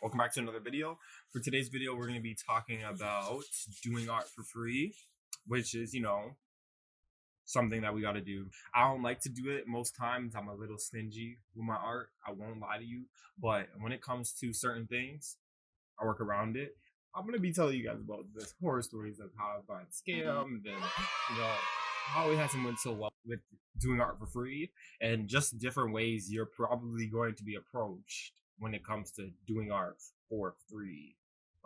Welcome back to another video. For today's video, we're going to be talking about doing art for free, which is, something that we got to do. I don't like to do it most times. I'm a little stingy with my art. I won't lie to you. But when it comes to certain things, I work around it. I'm going to be telling you guys about this horror stories of how I've gotten scammed and, how it hasn't went so well with doing art for free and just different ways you're probably going to be approached when it comes to doing art for free.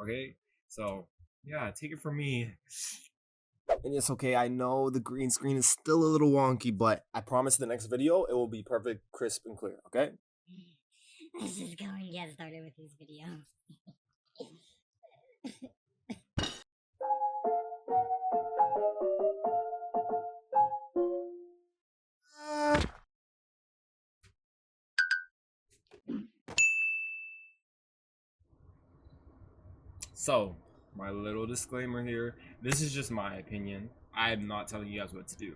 Okay? So, yeah, take it from me. And it's okay, I know the green screen is still a little wonky, but I promise the next video it will be perfect, crisp, and clear, okay? Let's just go and get started with this video. So, my little disclaimer here, this is just my opinion. I am not telling you guys what to do.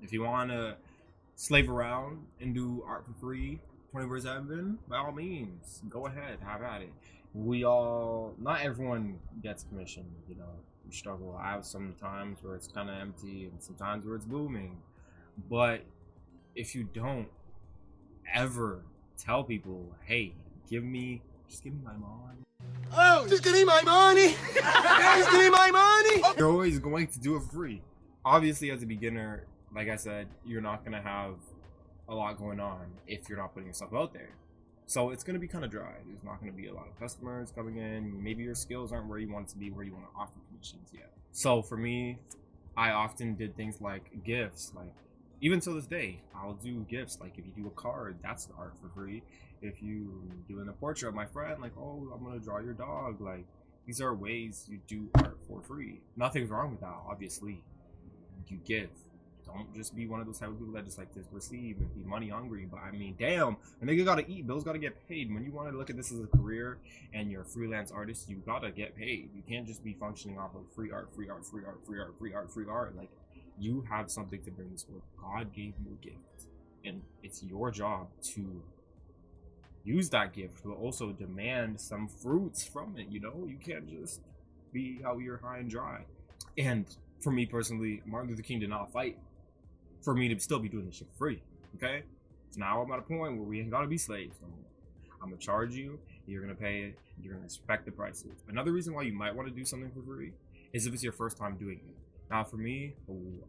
If you want to slave around and do art for free 24/7, by all means, go ahead, have at it. Not everyone gets commission, we struggle. I have some times where it's kind of empty and sometimes where it's booming. But if you don't ever tell people, hey, just give me my money. Oh, just give me my money! Just give me my money! You're always going to do it free. Obviously, as a beginner, like I said, you're not going to have a lot going on if you're not putting yourself out there. So it's going to be kind of dry. There's not going to be a lot of customers coming in. Maybe your skills aren't where you want it to be, where you want to offer commissions yet. So for me, I often did things like gifts. Like, even to this day, I'll do gifts. Like, if you do a card, that's the art for free. If you doing a portrait of my friend, like, oh, I'm gonna draw your dog. Like, these are ways you do art for free. Nothing's wrong with that, obviously. You give. Don't just be one of those type of people that just like to receive and be money hungry. But I mean, damn, a nigga gotta eat. Bills gotta get paid. When you want to look at this as a career and you're a freelance artist, you gotta get paid. You can't just be functioning off of free art. Like, you have something to bring this world. God gave you a gift, and it's your job to use that gift, but also demand some fruits from it. You can't just be out here high and dry. And for me personally, Martin Luther King did not fight for me to still be doing this shit for free. Okay, now I'm at a point where we ain't gotta be slaves no more. I'm gonna charge you, you're gonna pay it, you're gonna respect the prices. Another reason why you might want to do something for free is if it's your first time doing it. Now for me,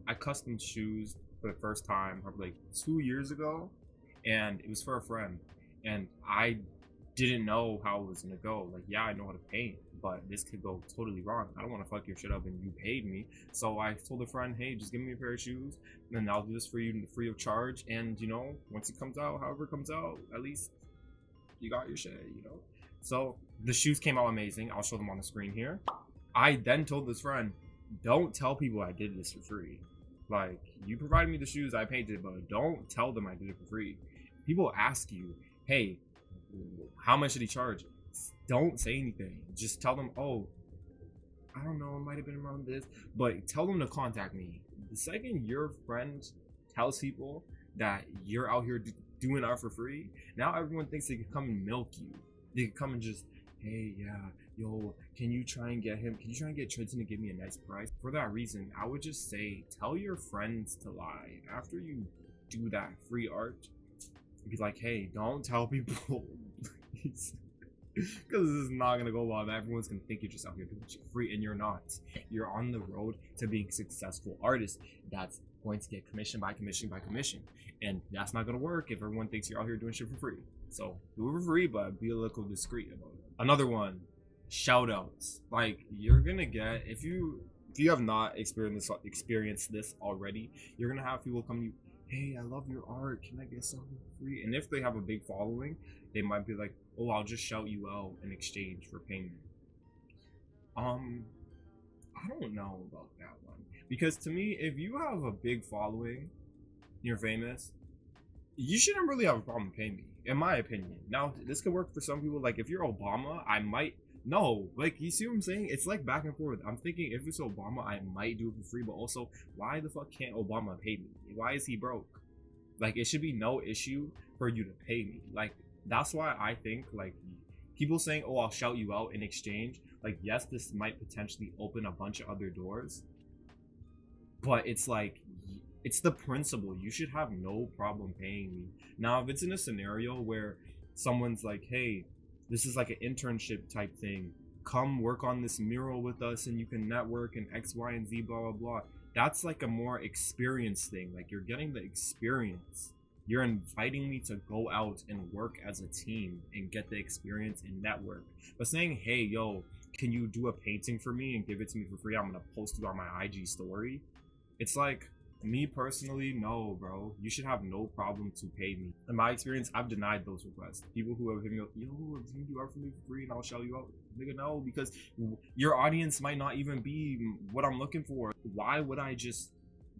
I custom shoes for the first time probably like 2 years ago, and it was for a friend, and I didn't know how it was gonna go. Like, yeah, I know how to paint, but this could go totally wrong. I don't want to fuck your shit up and you paid me. So I told a friend, hey, just give me a pair of shoes and I'll do this for you free of charge. And once it comes out, however it comes out, at least you got your shit. So the shoes came out amazing. I'll show them on the screen here. I then told this friend, don't tell people I did this for free. Like, you provided me the shoes, I painted, but don't tell them I did it for free. People ask you, hey, how much did he charge? Don't say anything. Just tell them, oh, I don't know, it might have been around this, but tell them to contact me. The second your friend tells people that you're out here doing art for free, now everyone thinks they can come and milk you. They can come and just, hey, yeah, yo, can you try and get Trenton to give me a nice price? For that reason, I would just say, tell your friends to lie. After you do that free art, be like, hey, don't tell people, please, because this is not gonna go well. Everyone's gonna think you're just out here doing shit free, and you're not. You're on the road to being a successful artist that's going to get commission by commission by commission, and that's not gonna work if everyone thinks you're out here doing shit for free. So do it for free, but be a little discreet about it. Another one, shout outs. Like, you're gonna get, if you have not experienced this already, you're gonna have people come to you, hey, I love your art, can I get something free? And if they have a big following, they might be like, oh, I'll just shout you out in exchange for payment. I don't know about that one, because to me, if you have a big following, you're famous, you shouldn't really have a problem paying me, in my opinion. Now, this could work for some people. Like, if you're Obama, I might. No, like, you see what I'm saying? It's like back and forth. I'm thinking, if it's Obama, I might do it for free, but also, why the fuck can't Obama pay me? Why is he broke? Like, it should be no issue for you to pay me. Like, that's why I think, like, People saying, oh, I'll shout you out in exchange, like, yes, this might potentially open a bunch of other doors, but it's like, it's the principle. You should have no problem paying me. Now, if it's in a scenario where someone's like, hey, this is like an internship type thing, come work on this mural with us and you can network and X, Y, and Z, blah, blah, blah. That's like a more experience thing. Like, you're getting the experience. You're inviting me to go out and work as a team and get the experience and network. But saying, hey, yo, can you do a painting for me and give it to me for free? I'm gonna post it on my IG story. It's like, me personally, no, bro. You should have no problem to pay me. In my experience, I've denied those requests. People who have hit me up, yo, can you do art for me for free and I'll show you out? Nigga, no, because your audience might not even be what I'm looking for. Why would I just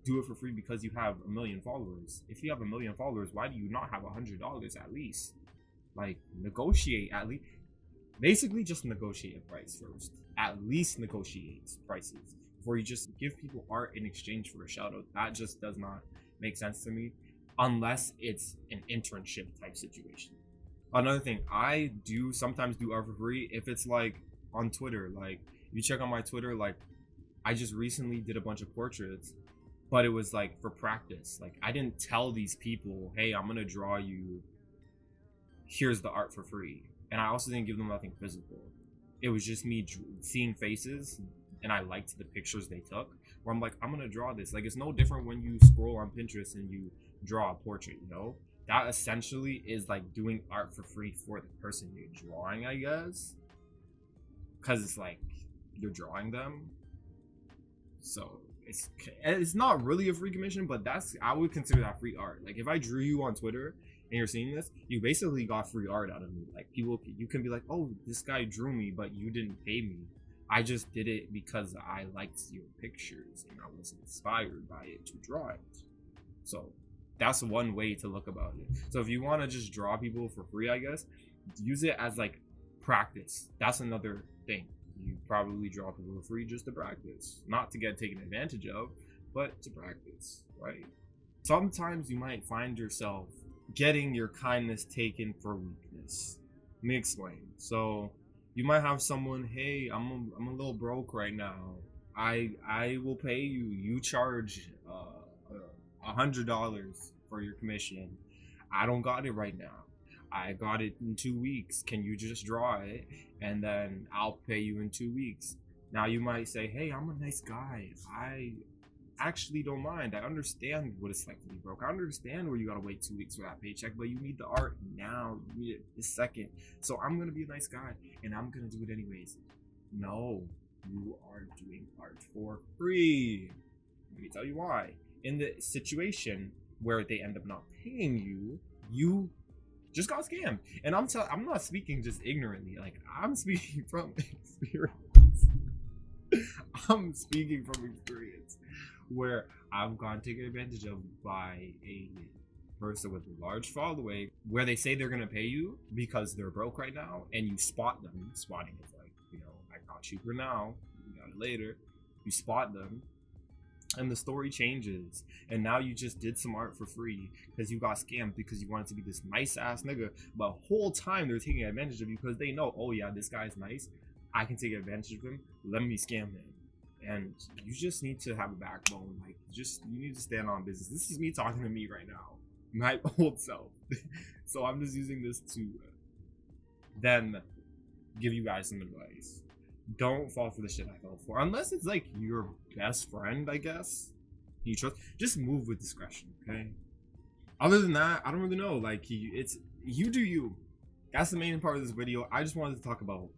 do it for free because you have 1 million followers? If you have 1 million followers, why do you not have $100 at least? Like, negotiate at least. Basically, just negotiate a price first. At least negotiate prices before you just give people art in exchange for a shout out. That just does not make sense to me, unless it's an internship type situation. Another thing, I do sometimes do art for free if it's like on Twitter. Like, if you check on my Twitter, like, I just recently did a bunch of portraits, but it was like for practice. Like, I didn't tell these people, hey, I'm gonna draw you, here's the art for free. And I also didn't give them nothing physical. It was just me seeing faces, and I liked the pictures they took, where I'm like, I'm gonna draw this. Like, it's no different when you scroll on Pinterest and you draw a portrait, you know? That essentially is like doing art for free for the person you're drawing, I guess, because it's like you're drawing them. So it's not really a free commission, but I would consider that free art. Like, if I drew you on Twitter and you're seeing this, you basically got free art out of me. Like, people, you can be like, oh, this guy drew me, but you didn't pay me. I just did it because I liked your pictures and I was inspired by it to draw it. So that's one way to look about it. So if you want to just draw people for free, I guess, use it as like practice. That's another thing. You probably draw people for free just to practice, not to get taken advantage of, but to practice, right? Sometimes you might find yourself getting your kindness taken for weakness. Let me explain. So you might have someone, hey, I'm a little broke right now. I will pay you. You charge $100 for your commission. I don't got it right now. I got it in 2 weeks. Can you just draw it and then I'll pay you in 2 weeks? Now you might say, hey, I'm a nice guy. I actually don't mind. I understand what it's like to be broke. I understand where you gotta wait 2 weeks for that paycheck, but you need the art now. You need it this second. So I'm gonna be a nice guy and I'm gonna do it anyways. No, you are doing art for free. Let me tell you why. In the situation where they end up not paying you, you just got scammed. And I'm not speaking just ignorantly. Like, I'm speaking from experience. I'm speaking from experience where I've gotten taken advantage of by a person with a large following, where they say they're gonna pay you because they're broke right now, and you spot them. Spotting is like, you know, I got cheaper now, you got it later. You spot them, and the story changes, and now you just did some art for free because you got scammed because you wanted to be this nice ass nigga, but the whole time they're taking advantage of you because they know, oh yeah, this guy's nice, I can take advantage of him, let me scam him. And you just need to have a backbone. Like, you need to stand on business. This is me talking to me right now, my old self. So I'm just using this to then give you guys some advice. Don't fall for the shit I fell for, unless it's like your best friend, I guess. You trust. Just move with discretion, okay? Other than that, I don't really know. Like, it's you do you. That's the main part of this video. I just wanted to talk about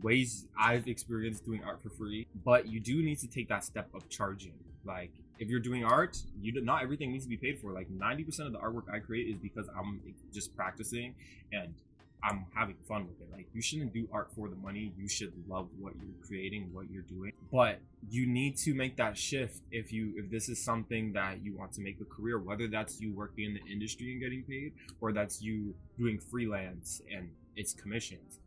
ways I've experienced doing art for free, but you do need to take that step of charging. Like, if you're doing art, not everything needs to be paid for. Like, 90% of the artwork I create is because I'm just practicing and I'm having fun with it. Like, you shouldn't do art for the money. You should love what you're creating, what you're doing. But you need to make that shift if this is something that you want to make a career, whether that's you working in the industry and getting paid, or that's you doing freelance and it's commissions.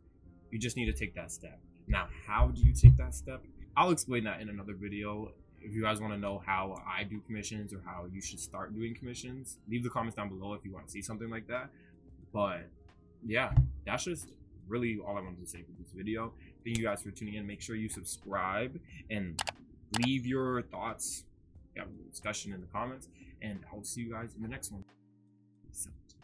You just need to take that step. Now, how do you take that step? I'll explain that in another video. If you guys want to know how I do commissions or how you should start doing commissions, leave the comments down below if you want to see something like that. But yeah, that's just really all I wanted to say for this video. Thank you guys for tuning in. Make sure you subscribe and leave your thoughts, have a discussion in the comments, and I'll see you guys in the next one. Peace out.